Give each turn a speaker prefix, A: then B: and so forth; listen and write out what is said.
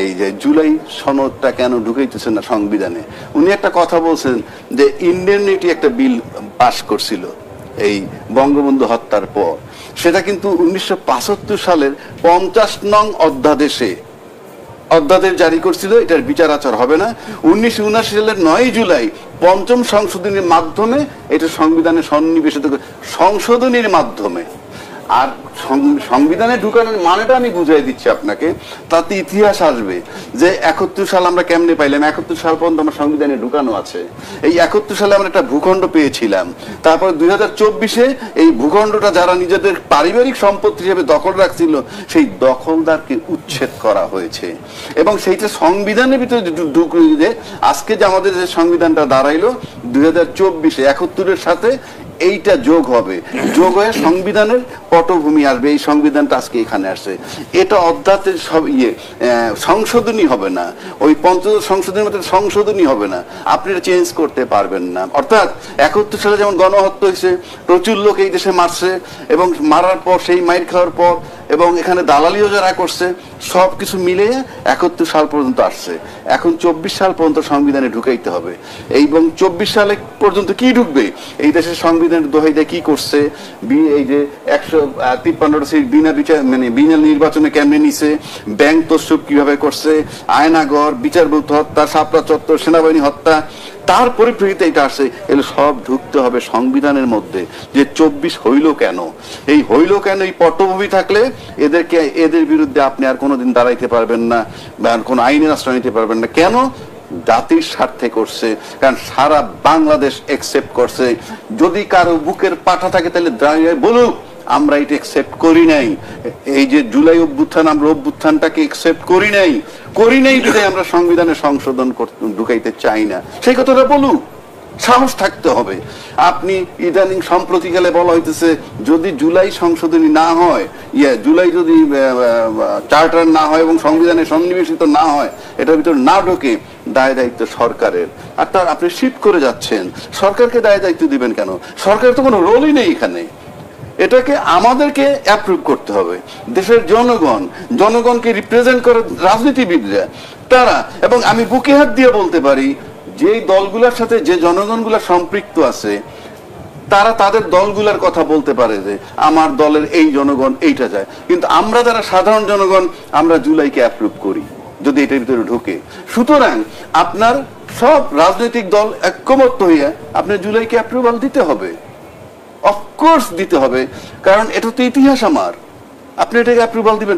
A: এই যে জুলাই সনদটা কেন ঢুকাইতেছেন না সংবিধানে। উনি একটা কথা বলছেন যে ইন্ডেমনিটি একটা বিল পাস করছিল এই বঙ্গবন্ধু হত্যার পর, সেটা কিন্তু 1975 সালের 50 নং অধ্যাদেশ জারি করছিল, এটার বিচার আচার হবে না। 1979 সালের 9 জুলাই পঞ্চম সংশোধনীর মাধ্যমে এটা সংবিধানে সন্নিবেশিত, সংশোধনীর মাধ্যমে। আর সংবিধানে ঢুকানোর মানেটা আমি বুঝাই দিচ্ছি আপনাকে, তাতে ইতিহাস আসবে যে 71 সাল আমরা কেমনে পাইলাম। 71 সাল পর্যন্ত আমার সংবিধানে ঢুকানো আছে। এই 71 সালে আমরা একটা ভূখণ্ড পেয়েছিলাম, তারপর 2024-এ এই ভূখণ্ডটা যারা নিজেদের পারিবারিক সম্পত্তি হিসেবে দখল রাখছিল সেই দখলদারকে উচ্ছেদ করা হয়েছে, এবং সেইটা সংবিধানের ভিতরে ঢুকিয়ে আজকে যে আমাদের যে সংবিধানটা দাঁড়াইলো 2024-এ 71-এর সাথে এইটা যোগ হবে, যোগ হয়ে সংবিধানের পটভূমি আসবে। এই সংবিধানটা আজকে এখানে আসছে, এটা অধ্যাদেশ সব সংশোধনী হবে না, ওই পঞ্চদশ সংশোধনীর মধ্যে সংশোধনী হবে না, আপনি এটা চেঞ্জ করতে পারবেন না। অর্থাৎ 71 সালে যেমন গণহত্যা হয়েছে, প্রচুর লোক এই দেশে মারছে, এবং মারার পর সেই মাইর খাওয়ার পর এবং এখানে দালালিও যারা করছে, সব কিছু মিলে 71 সাল পর্যন্ত আসছে। এখন 24 সাল পর্যন্ত সংবিধানে ঢুকাইতে হবে, এবং 24 সালে পর্যন্ত কি ঢুকবে, এই দেশের সংবিধানের দোহাই দিয়ে কি করছে, এই যে 153টা সিট বিনা বিচার মানে বিনা নির্বাচনে কেমনে নিছে, ব্যাংক তসরুপ কিভাবে করছে, আয়নাগর, বিচারবুদ্ধ হত্যা, শাপলা চত্বর, সেনাবাহিনী হত্যা, তার পরিপ্রেক্ষিতে এটা আসছে। এগুলো সব ঢুকতে হবে সংবিধানের মধ্যে। যে 24 হইল কেন, এই হইল কেন, এই পটভূমি থাকলে এদের বিরুদ্ধে আপনি আর কোনোদিন দাঁড়াইতে পারবেন না, বা কোনো আইনের আশ্রয় নিতে পারবেন না। কেন? জাতির স্বার্থে করছে, কারণ সারা বাংলাদেশ একসেপ্ট করছে। যদি কারো বুকের পাঠা থাকে তাহলে দাঁড়িয়ে বলুক আমরা এটা একসেপ্ট করি নাই, এই যে জুলাই অভ্যুত্থান, আমরা অভ্যুত্থানটাকে একসেপ্ট করি নাই বিধায় আমরা সংবিধানে সংশোধন ঢুকাইতে চাই না, সেই কথাটা বলুক, সাহস থাকতে হবে। আপনি ইদানিং সম্প্রতিকালে বলা হইতেছে যদি জুলাই সংশোধনী না হয়, জুলাই যদি চার্টার না হয় এবং সংবিধানে সন্নিবেশিত না হয়, এটার ভিতর না ঢোকে, দায় দায়িত্ব সরকারের। আর তার আপনি শিফট করে যাচ্ছেন, সরকারকে দায় দায়িত্ব দিবেন কেন? সরকারের তো কোনো রোলই নেই এখানে। এটাকে আমাদেরকে অ্যাপ্রুভ করতে হবে, দেশের জনগণকে রিপ্রেজেন্ট করে রাজনীতিবিদরা তারা। এবং আমি বুকে হাত দিয়ে বলতে পারি যে দলগুলোর সাথে যে জনগণগুলা সম্পৃক্ত আছে তারা তাদের দলগুলার কথা বলতে পারে যে আমার দলের এই জনগণ এইটা চায়, কিন্তু আমরা যারা সাধারণ জনগণ আমরা জুলাইকে অ্যাপ্রুভ করি যদি এটার ভিতরে ঢোকে। সুতরাং আপনার সব রাজনৈতিক দল ঐক্যমত্য হইয়া আপনি জুলাইকে অ্যাপ্রুভাল দিতে হবে, অফকোর্স দিতে হবে, কারণ এটা তো ইতিহাস আমার। আপনি এটাকে অ্যাপ্রুভাল দিবেন।